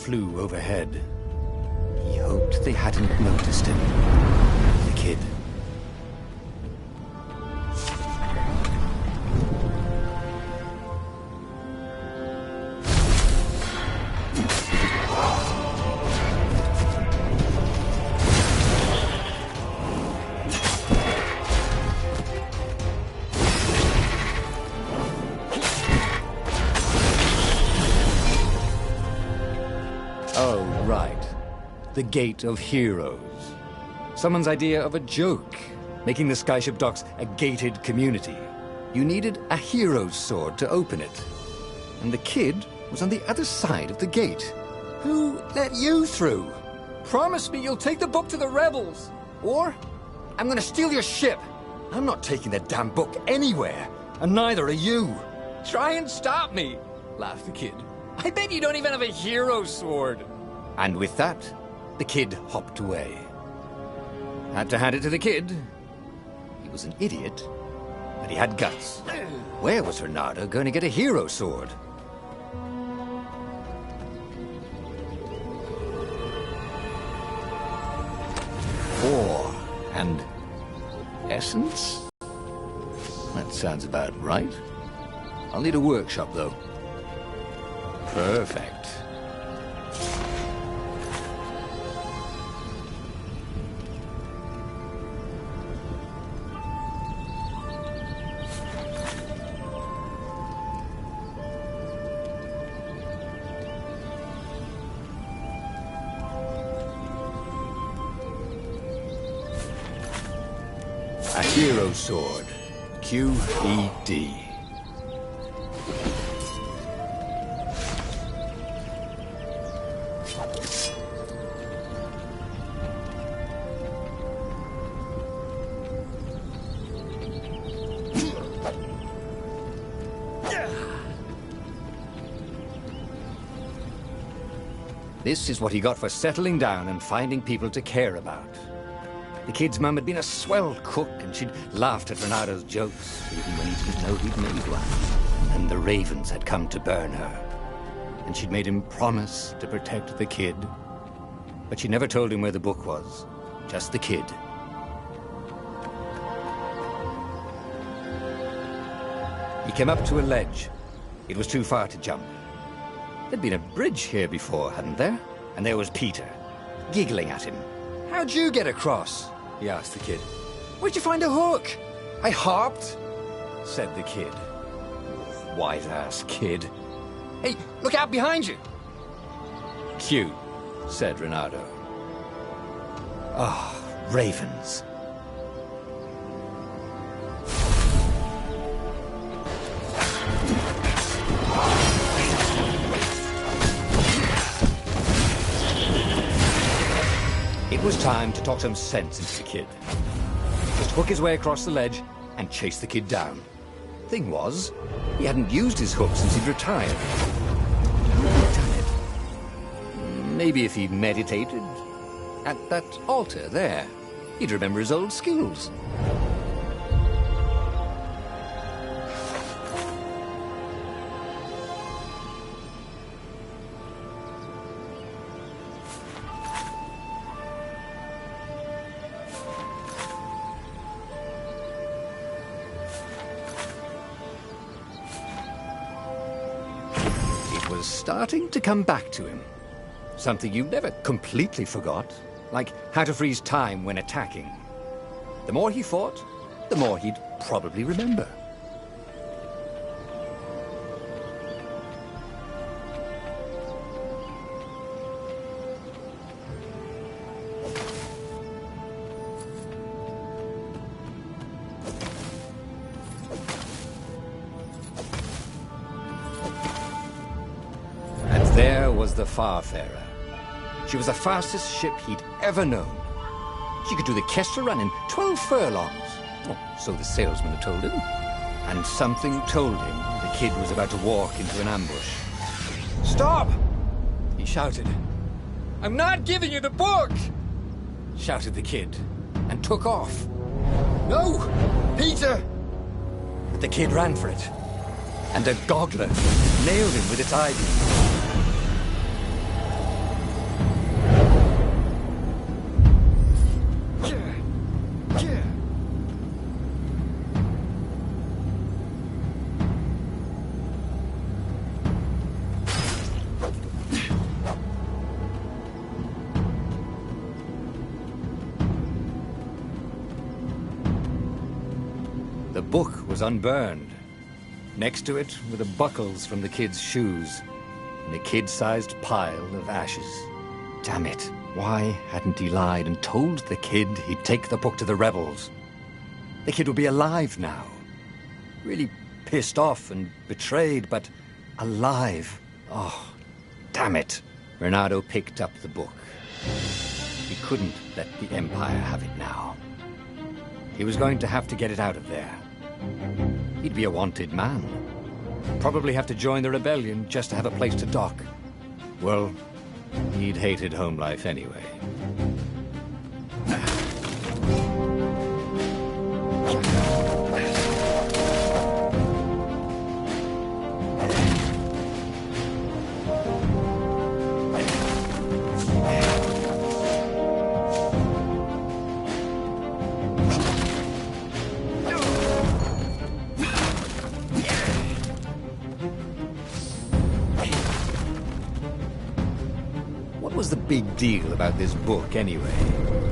flew overhead. He hoped they hadn't noticed him. The kid. Oh, right. The Gate of Heroes. Someone's idea of a joke, making the Skyship Docks a gated community. You needed a hero's sword to open it. And the kid was on the other side of the gate. Who let you through? Promise me you'll take the book to the rebels. Or I'm gonna steal your ship. I'm not taking that damn book anywhere. And neither are you. Try and stop me, laughed the kid. I bet you don't even have a hero sword. And with that, the kid hopped away. Had to hand it to the kid. He was an idiot, but he had guts. Where was Renata going to get a hero sword? Ore and essence? That sounds about right. I'll need a workshop, though. Perfect. A hero sword. QED. This is what he got for settling down and finding people to care about. The kid's mum had been a swell cook, and she'd laughed at Renato's jokes, even when he didn't know he'd made one. And the ravens had come to burn her. And she'd made him promise to protect the kid. But she never told him where the book was. Just the kid. He came up to a ledge. It was too far to jump. There'd been a bridge here before, hadn't there? And there was Peter, giggling at him. How'd you get across? He asked the kid. Where'd you find a hook? I hopped, said the kid. White-ass kid. Hey, look out behind you. Cute, said Renato. Ah, ravens. It was time to talk some sense into the kid. Just hook his way across the ledge and chase the kid down. Thing was, he hadn't used his hook since he'd retired. How had he done it? Maybe if he meditated at that altar there, he'd remember his old skills. Was starting to come back to him. Something you never completely forgot, like how to freeze time when attacking. The more he fought, the more he'd probably remember. There was the Farfarer. She was the fastest ship he'd ever known. She could do the Kestra run in 12 furlongs. Oh, so the salesman had told him. And something told him the kid was about to walk into an ambush. Stop! He shouted. I'm not giving you the book! Shouted the kid, and took off. No! Peter! But the kid ran for it. And a goggler nailed him with its eye beam. book was unburned. Next to it were the buckles from the kid's shoes, and a kid-sized pile of ashes. Damn it, why hadn't he lied and told the kid he'd take the book to the rebels? The kid would be alive now. Really pissed off and betrayed, but alive. Oh, damn it. Renato picked up the book. He couldn't let the Empire have it now. He was going to have to get it out of there. He'd be a wanted man. Probably have to join the rebellion just to have a place to dock. Well, he'd hated home life anyway. What was the big deal about this book anyway?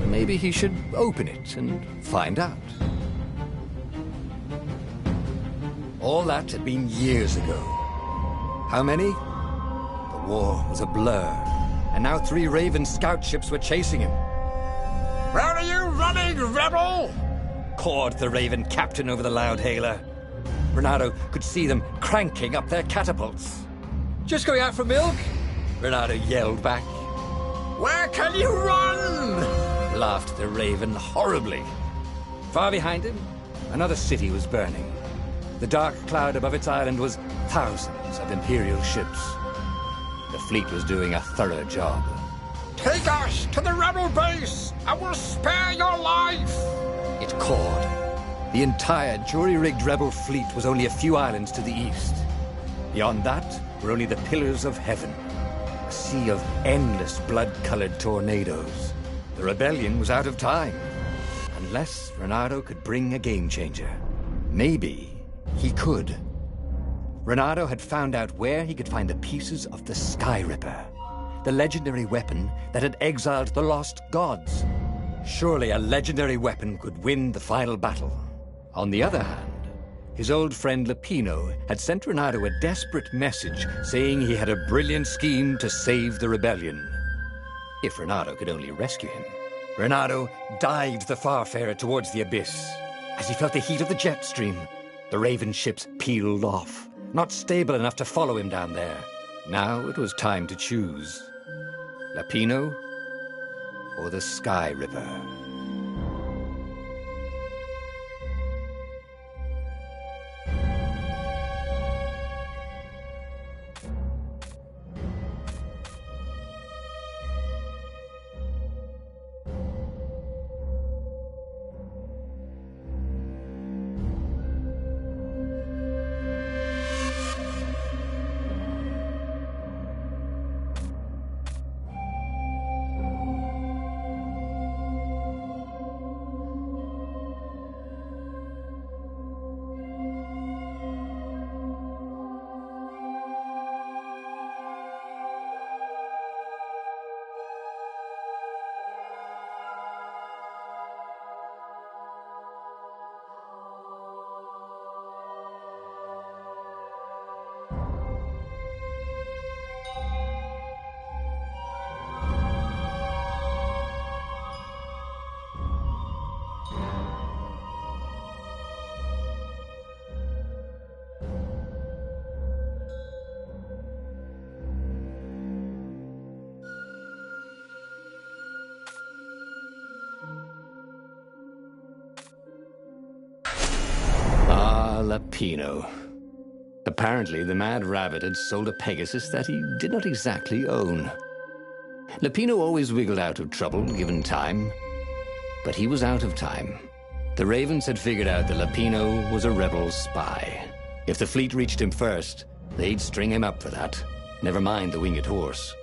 Maybe he should open it and find out. All that had been years ago. How many? The war was a blur, and now 3 Raven scout ships were chasing him. Where are you running, rebel? Cawed the Raven captain over the loudhailer. Renato could see them cranking up their catapults. Just going out for milk? Renato yelled back. Where can you run? Laughed the Raven horribly. Far behind him, another city was burning. The dark cloud above its island was thousands of Imperial ships. The fleet was doing a thorough job. Take us to the rebel base! I will spare your life! It cawed. The entire jury-rigged rebel fleet was only a few islands to the east. Beyond that were only the pillars of heaven. A sea of endless blood-colored tornadoes. The rebellion was out of time. Unless Renato could bring a game-changer. Maybe he could. Renato had found out where he could find the pieces of the Sky Ripper, the legendary weapon that had exiled the lost gods. Surely a legendary weapon could win the final battle. On the other hand, his old friend Lapino had sent Renato a desperate message saying he had a brilliant scheme to save the rebellion. If Renato could only rescue him. Renato dived the Farfarer towards the abyss. As he felt the heat of the jet stream, the Raven ships peeled off, not stable enough to follow him down there. Now it was time to choose. Lapino or the Sky Ripper? Lapino. Apparently, the Mad Rabbit had sold a Pegasus that he did not exactly own. Lapino always wiggled out of trouble, given time. But he was out of time. The Ravens had figured out that Lapino was a rebel spy. If the fleet reached him first, they'd string him up for that. Never mind the winged horse.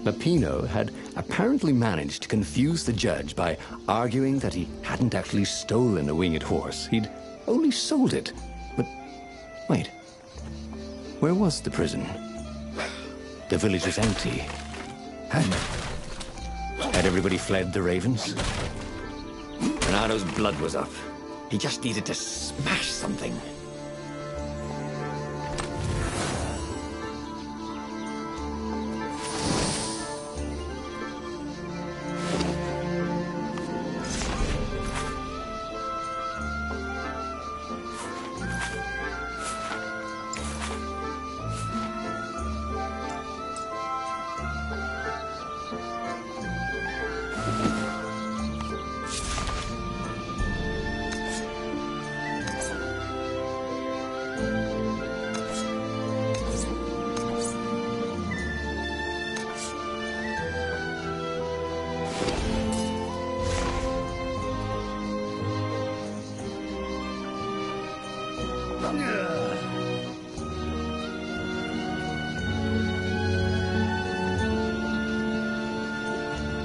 Lapino had apparently managed to confuse the judge by arguing that he hadn't actually stolen a winged horse. He'd only sold it. But wait, where was the prison? The village was empty. Had everybody fled the ravens? Renado's blood was up. He just needed to smash something.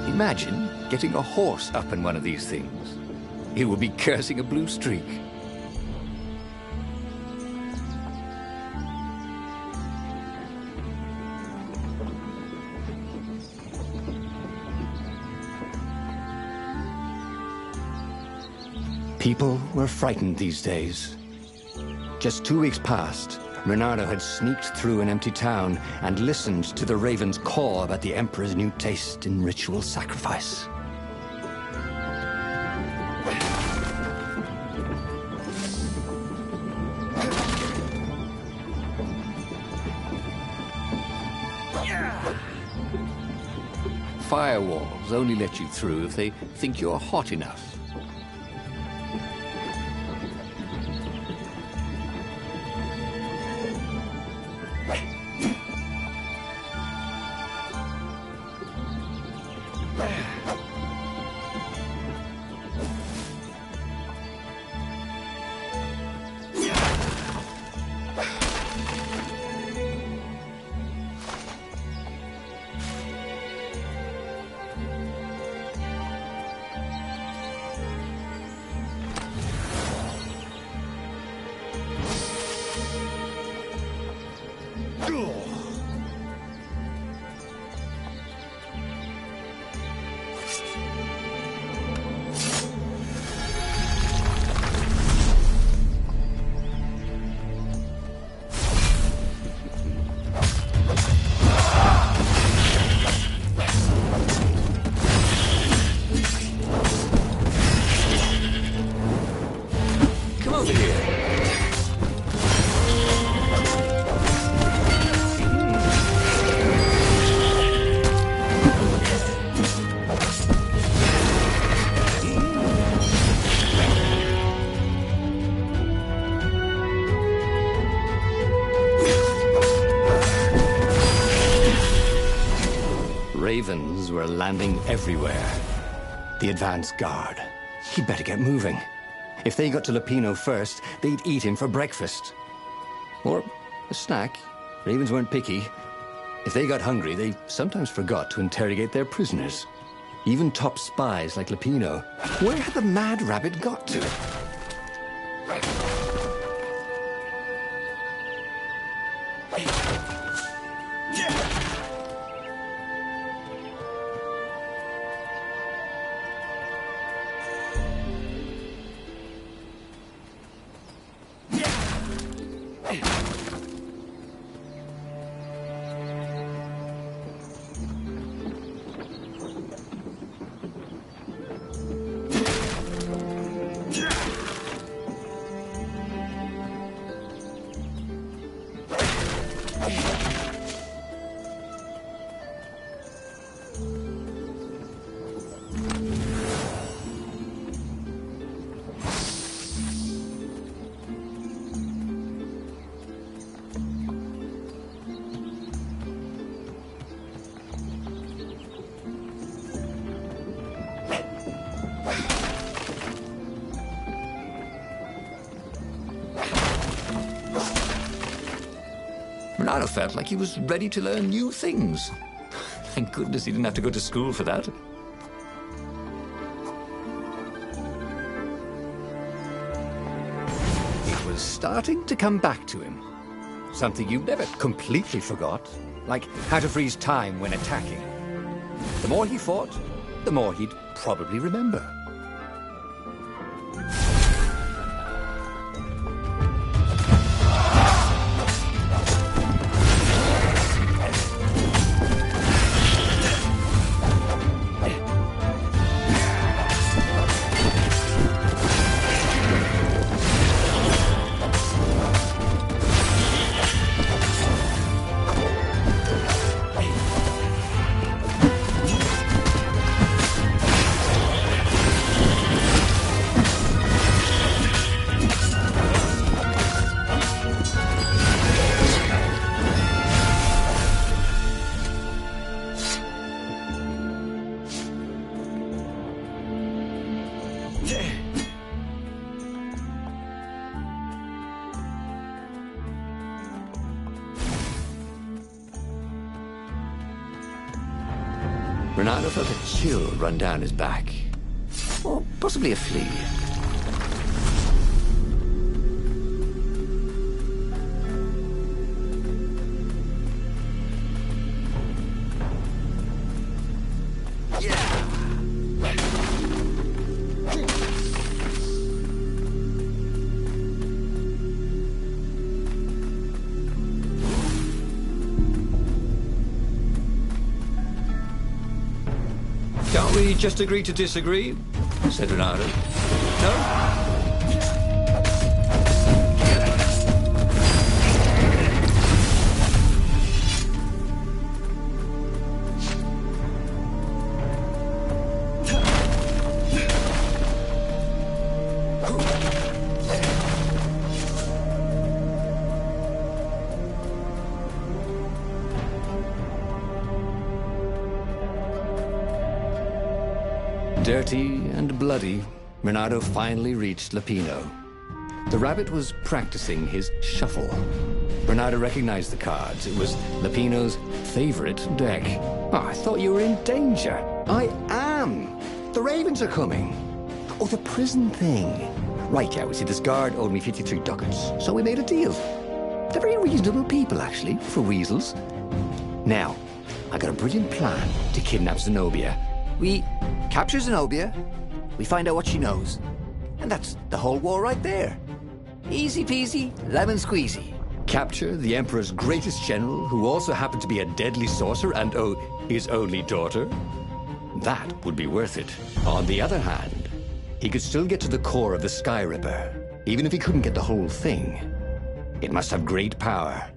Imagine getting a horse up in one of these things. It would be cursing a blue streak. People were frightened these days. Just 2 weeks past, Renato had sneaked through an empty town and listened to the ravens caw about the Emperor's new taste in ritual sacrifice. Firewalls only let you through if they think you're hot enough. Ravens were landing everywhere. The advance guard. He'd better get moving. If they got to Lapino first, they'd eat him for breakfast. Or a snack. Ravens weren't picky. If they got hungry, they sometimes forgot to interrogate their prisoners. Even top spies like Lapino. Where had the mad rabbit got to? Renato felt like he was ready to learn new things. Thank goodness he didn't have to go to school for that. It was starting to come back to him. Something you never completely forgot, like how to freeze time when attacking. The more he fought, the more he'd probably remember. Bernardo felt a chill run down his back. Or possibly a flea. Can't we just agree to disagree? Said Renato. No? Dirty and bloody, Renato finally reached Lapino. The rabbit was practicing his shuffle. Renato recognized the cards. It was Lapino's favorite deck. Oh, I thought you were in danger. I am. The ravens are coming. Oh, the prison thing. Right, yeah, we see this guard owed me 53 ducats, so we made a deal. They're very reasonable people, actually, for weasels. Now, I got a brilliant plan to kidnap Zenobia. We capture Zenobia, we find out what she knows, and that's the whole war right there. Easy peasy, lemon squeezy. Capture the Emperor's greatest general, who also happened to be a deadly sorcerer and, his only daughter? That would be worth it. On the other hand, he could still get to the core of the Sky Ripper, even if he couldn't get the whole thing. It must have great power.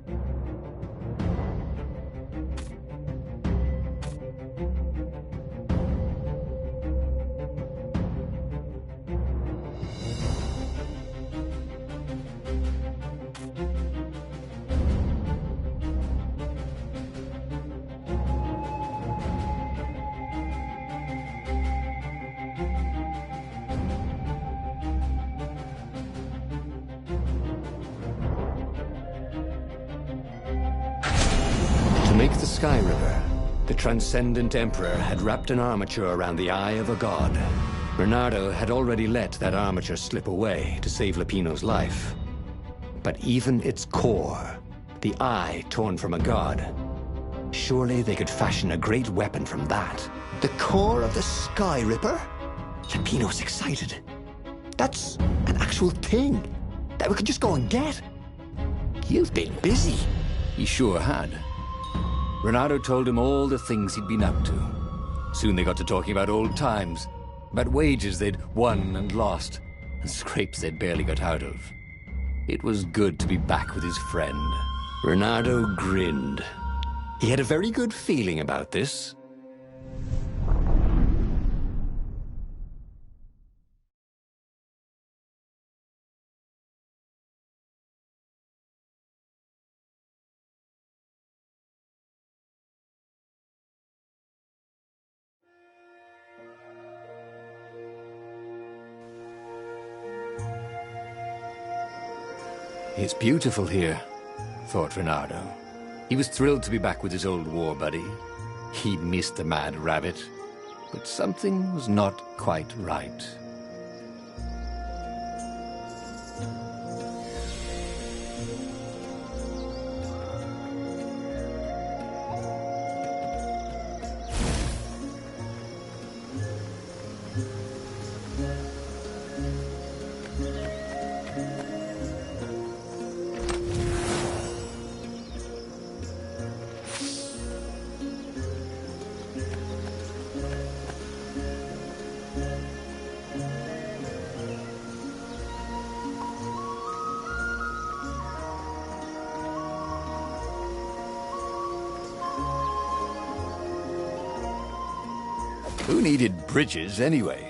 To make the Sky River, the Transcendent Emperor had wrapped an armature around the eye of a god. Bernardo had already let that armature slip away to save Lapino's life. But even its core, the eye torn from a god, surely they could fashion a great weapon from that. The core of the Sky Ripper? Lapino's excited. That's an actual thing that we could just go and get. You've been busy. He sure had. Renato told him all the things he'd been up to. Soon they got to talking about old times, about wages they'd won and lost, and scrapes they'd barely got out of. It was good to be back with his friend. Renato grinned. He had a very good feeling about this. It's beautiful here, thought Renato. He was thrilled to be back with his old war buddy. He missed the mad rabbit, but something was not quite right. Who needed bridges anyway?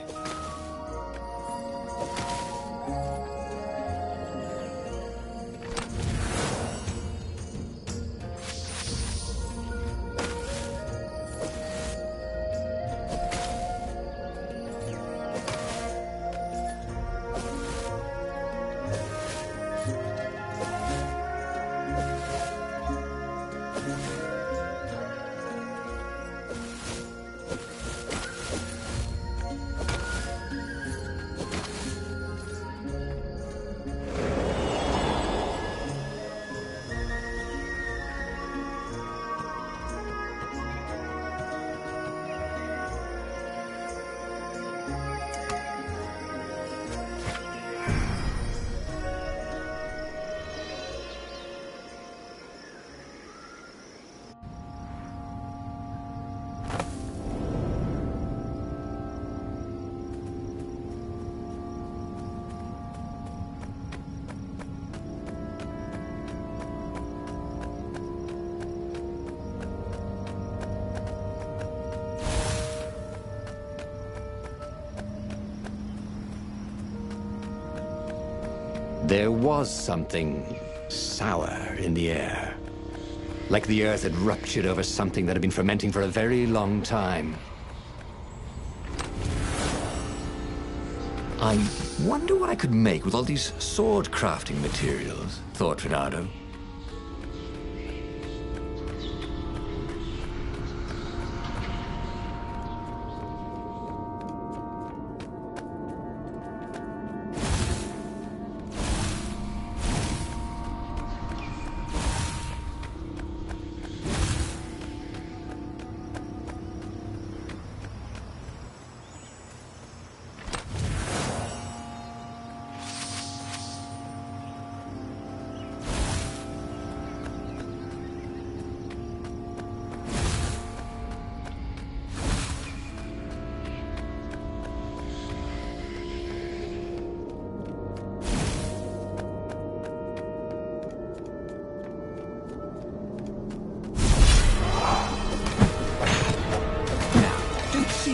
There was something sour in the air. Like the earth had ruptured over something that had been fermenting for a very long time. I wonder what I could make with all these sword crafting materials, thought Renato.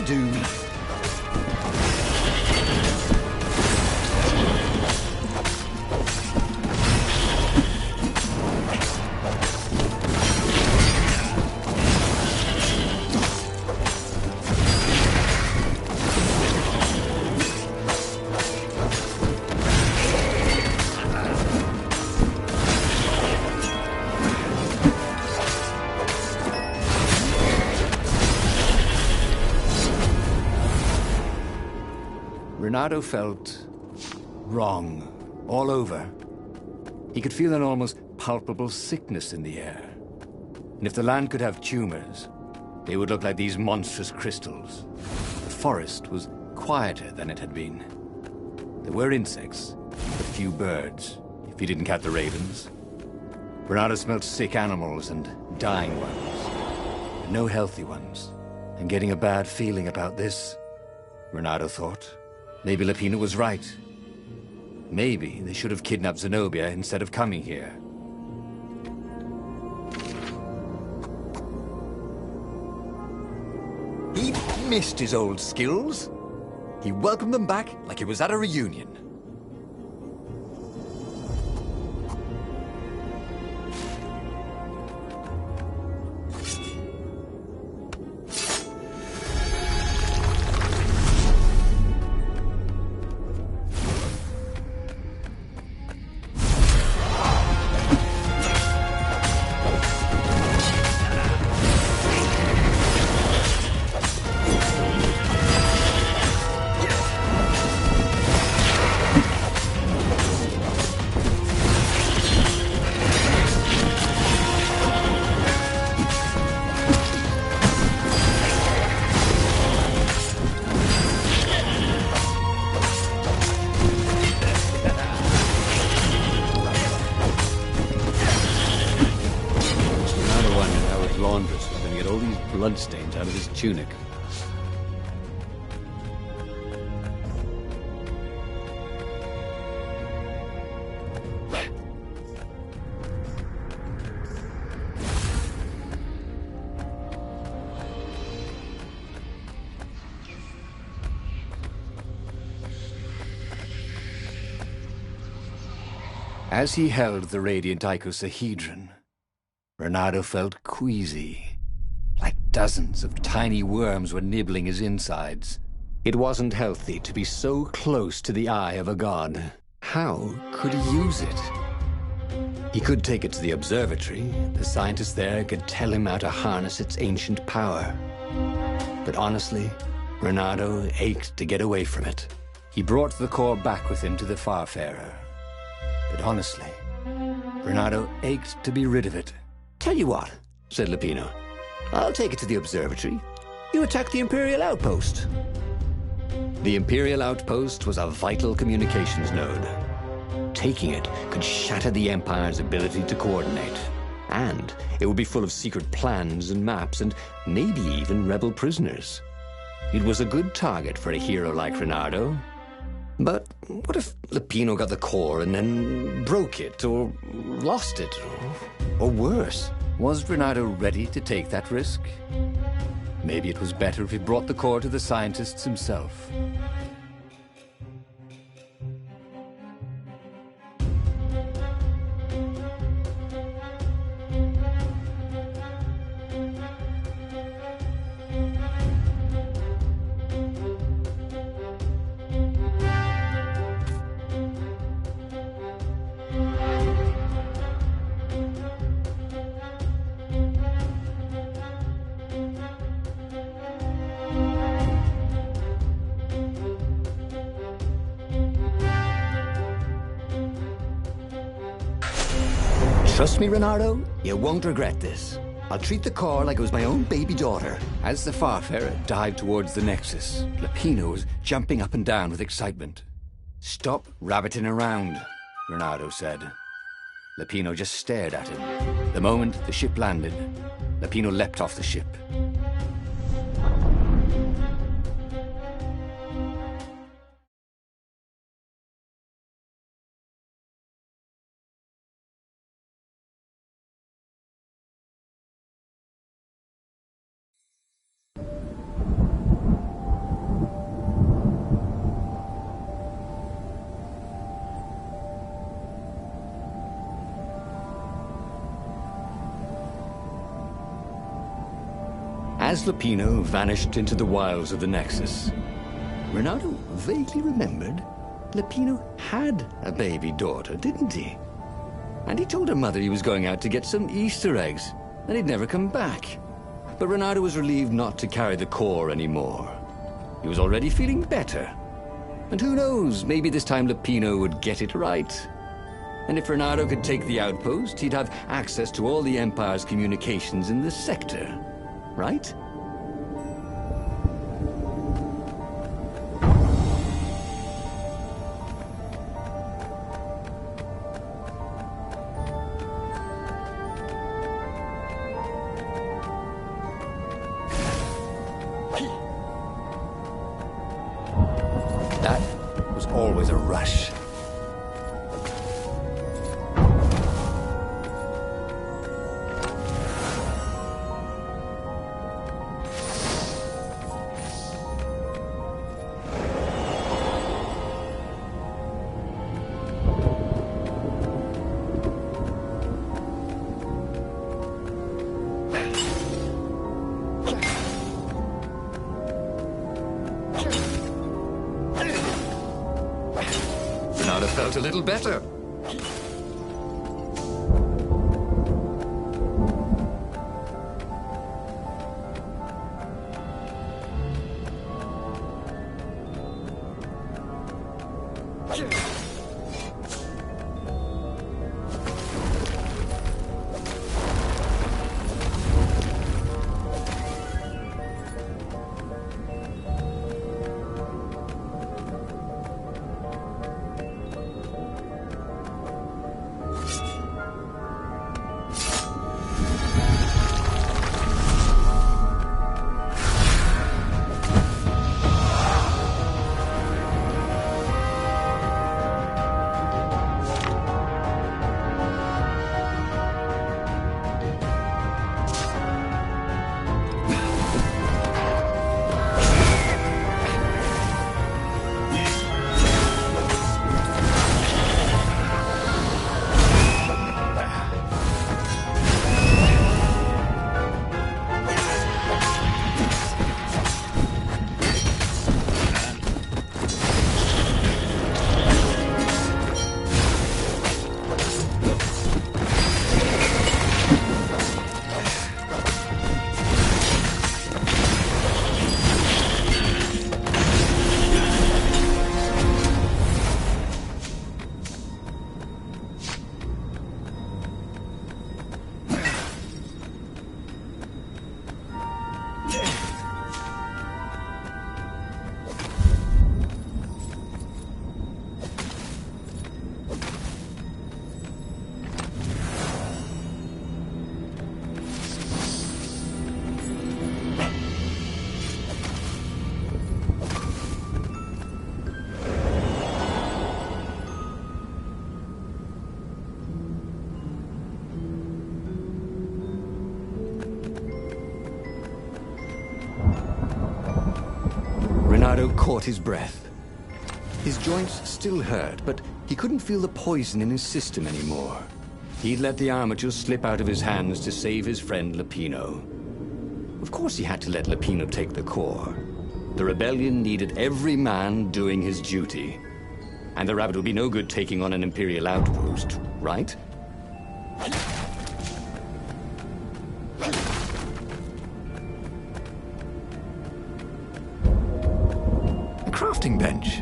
Do. Renato felt wrong all over. He could feel an almost palpable sickness in the air. And if the land could have tumors, they would look like these monstrous crystals. The forest was quieter than it had been. There were insects, but few birds, if you didn't count the ravens. Renato smelled sick animals and dying ones, but no healthy ones. And getting a bad feeling about this, Renato thought. Maybe Lapina was right. Maybe they should have kidnapped Zenobia instead of coming here. He missed his old skills. He welcomed them back like he was at a reunion. bloodstains out of his tunic. As he held the radiant icosahedron, Renato felt queasy, like dozens of tiny worms were nibbling his insides. It wasn't healthy to be so close to the eye of a god. How could he use it? He could take it to the observatory. The scientists there could tell him how to harness its ancient power. But honestly, Renato ached to get away from it. He brought the core back with him to the Farfarer. But honestly, Renato ached to be rid of it. Tell you what, said Lupino. I'll take it to the observatory. You attack the Imperial outpost. The Imperial outpost was a vital communications node. Taking it could shatter the Empire's ability to coordinate. And it would be full of secret plans and maps and maybe even rebel prisoners. It was a good target for a hero like Renato. But what if Lupino got the core and then broke it, or lost it, or worse? Was Renato ready to take that risk? Maybe it was better if he brought the core to the scientists himself. Trust me, Renato, you won't regret this. I'll treat the core like it was my own baby daughter. As the Farfarer dived towards the Nexus, Lupino was jumping up and down with excitement. Stop rabbiting around, Renato said. Lupino just stared at him. The moment the ship landed, Lupino leapt off the ship. As Lupino vanished into the wilds of the Nexus, Renato vaguely remembered Lupino had a baby daughter, didn't he? And he told her mother he was going out to get some Easter eggs, and he'd never come back. But Renato was relieved not to carry the core anymore. He was already feeling better. And who knows, maybe this time Lupino would get it right. And if Renato could take the outpost, he'd have access to all the Empire's communications in the sector. Right? That was always a rush. Renato felt a little better. Renato caught his breath. His joints still hurt, but he couldn't feel the poison in his system anymore. He'd let the armature slip out of his hands to save his friend Lupino. Of course he had to let Lupino take the core. The rebellion needed every man doing his duty. And the rabbit would be no good taking on an Imperial outpost, right? A crafting bench.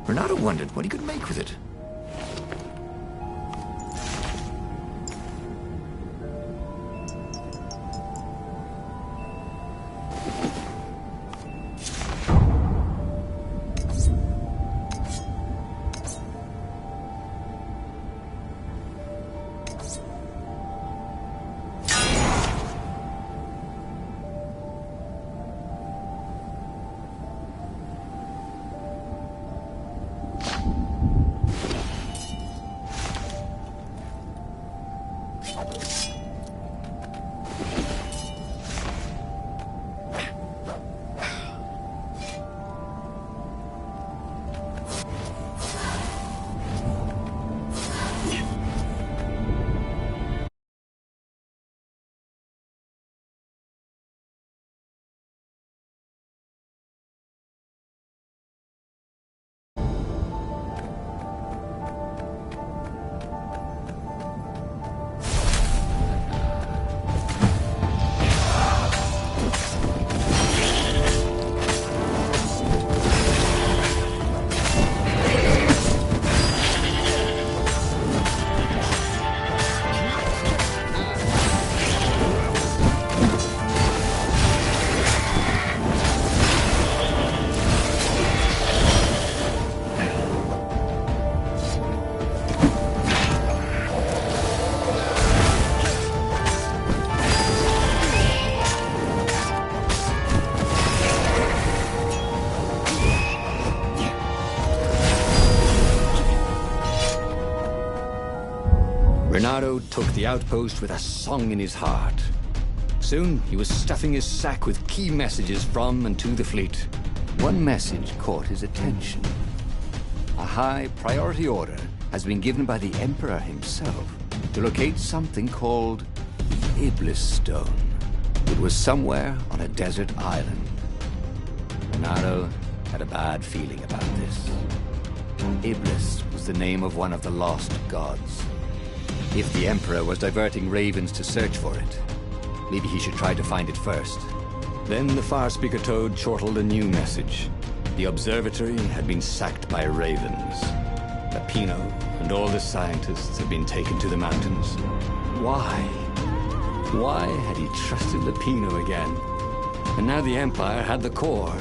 Renato wondered what he could make with it. Renato took the outpost with a song in his heart. Soon, he was stuffing his sack with key messages from and to the fleet. One message caught his attention. A high priority order has been given by the Emperor himself to locate something called the Iblis Stone. It was somewhere on a desert island. Renato had a bad feeling about this. Iblis was the name of one of the lost gods. If the Emperor was diverting ravens to search for it, maybe he should try to find it first. Then the Far-Speaker Toad chortled a new message. The observatory had been sacked by ravens. Lupino and all the scientists had been taken to the mountains. Why? Why had he trusted Lupino again? And now the Empire had the core.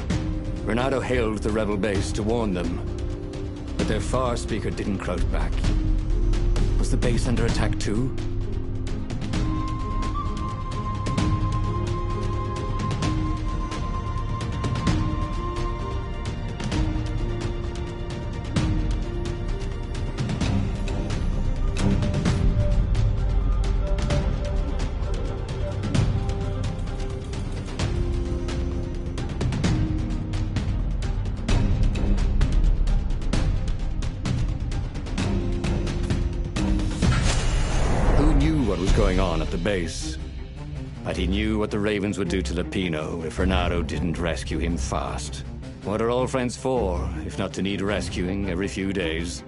Renato hailed the rebel base to warn them. But their Far-Speaker didn't crouch back. Was the base under attack too? Going on at the base. But he knew what the ravens would do to Lupino if Renato didn't rescue him fast. What are old friends for, if not to need rescuing every few days?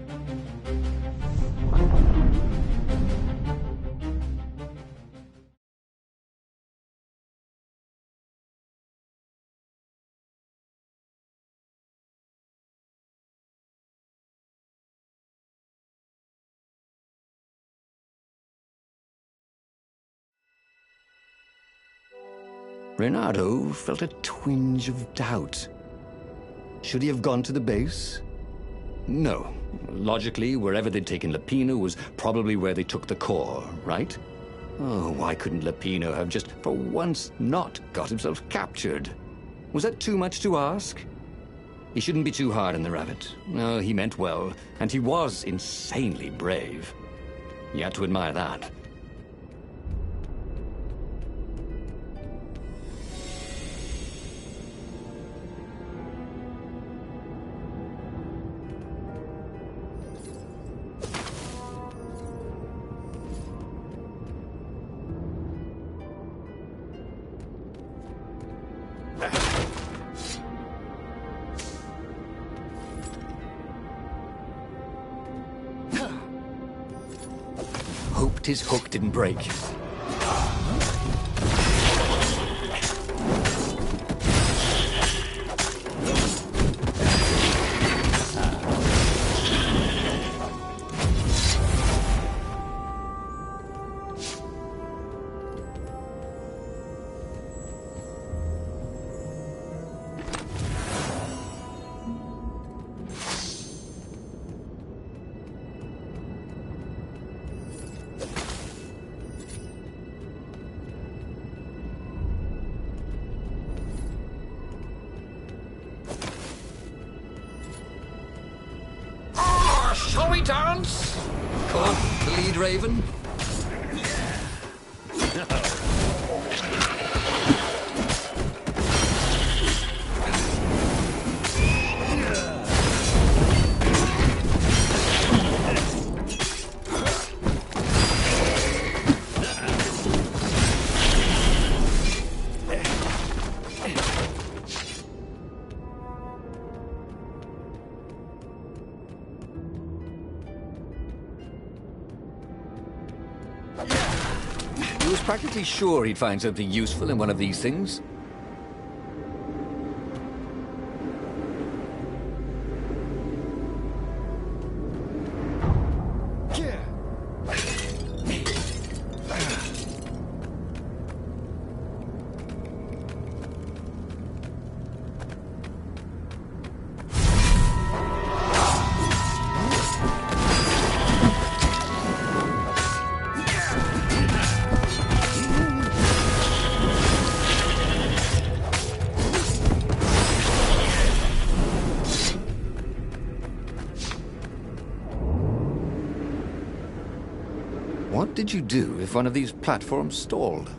Renato felt a twinge of doubt. Should he have gone to the base? No. Logically, wherever they'd taken Lupino was probably where they took the core, right? Oh, why couldn't Lupino have just, for once, not got himself captured? Was that too much to ask? He shouldn't be too hard on the rabbit. No, he meant well, and he was insanely brave. You had to admire that. hoped his hook didn't break. Shall we dance? Caught the lead raven? He was practically sure he'd find something useful in one of these things. What did you do if one of these platforms stalled?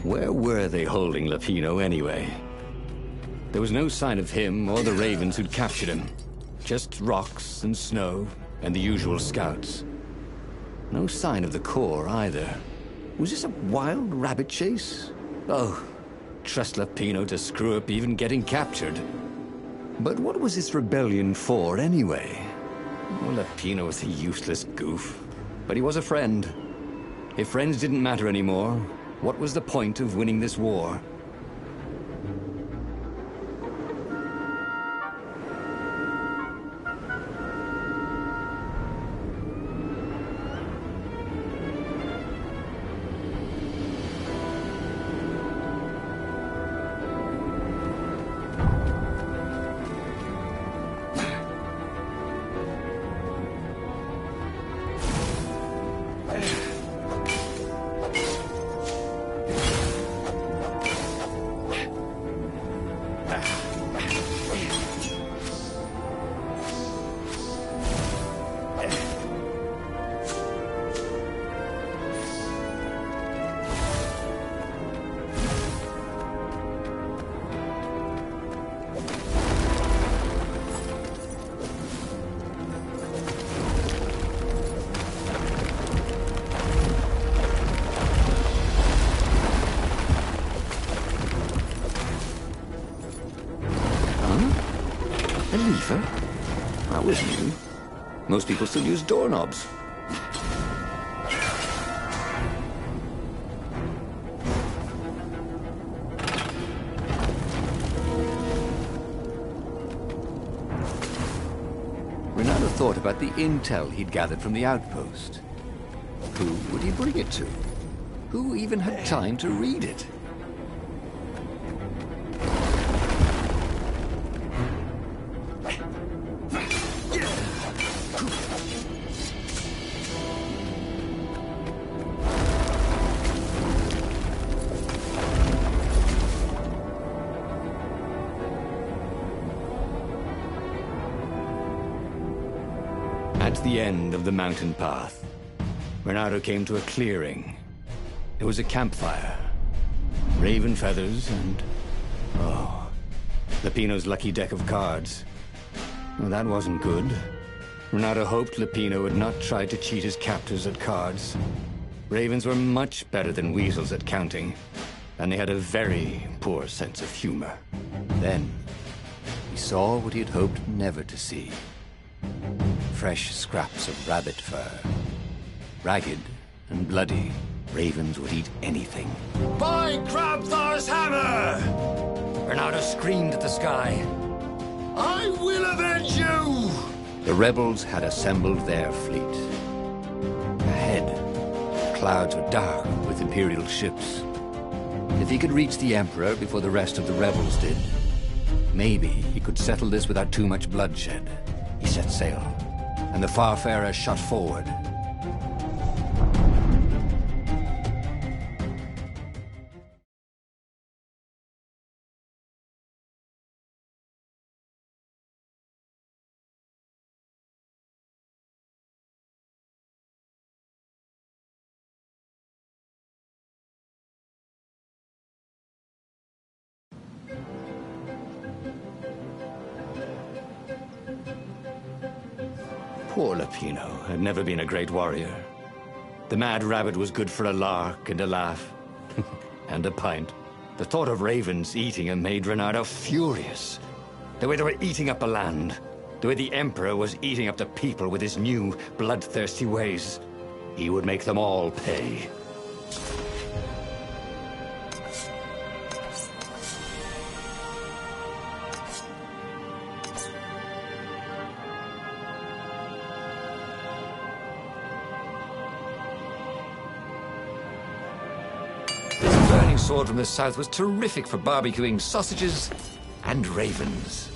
Where were they holding Lapino anyway? There was no sign of him or the ravens who'd captured him. Just rocks and snow and the usual scouts. No sign of the core either. Was this a wild rabbit chase? Oh, trust Lapino to screw up even getting captured. But what was this rebellion for anyway? Well, Lapino was a useless goof. But he was a friend. If friends didn't matter anymore, what was the point of winning this war? A lever? That was new. Most people still use doorknobs. Renato thought about the intel he'd gathered from the outpost. Who would he bring it to? Who even had time to read it? At the end of the mountain path, Renato came to a clearing. There was a campfire raven feathers, and... oh, Lupino's lucky deck of cards. Well, that wasn't good. Renato hoped Lupino would not try to cheat his captors at cards. Ravens were much better than weasels at counting, and they had a very poor sense of humor. Then, he saw what he had hoped never to see. Fresh scraps of rabbit fur. Ragged and bloody, ravens would eat anything. By Grabthar's hammer! Renato screamed at the sky. I will avenge you! The rebels had assembled their fleet. Ahead, the clouds were dark with Imperial ships. If he could reach the Emperor before the rest of the rebels did, maybe he could settle this without too much bloodshed. He set sail, and the Farfarer shot forward. Poor Lupino had never been a great warrior. The mad rabbit was good for a lark and a laugh. And a pint. The thought of ravens eating him made Renato furious. The way they were eating up the land. The way the Emperor was eating up the people with his new, bloodthirsty ways. He would make them all pay. Sword from the south was terrific for barbecuing sausages and ravens.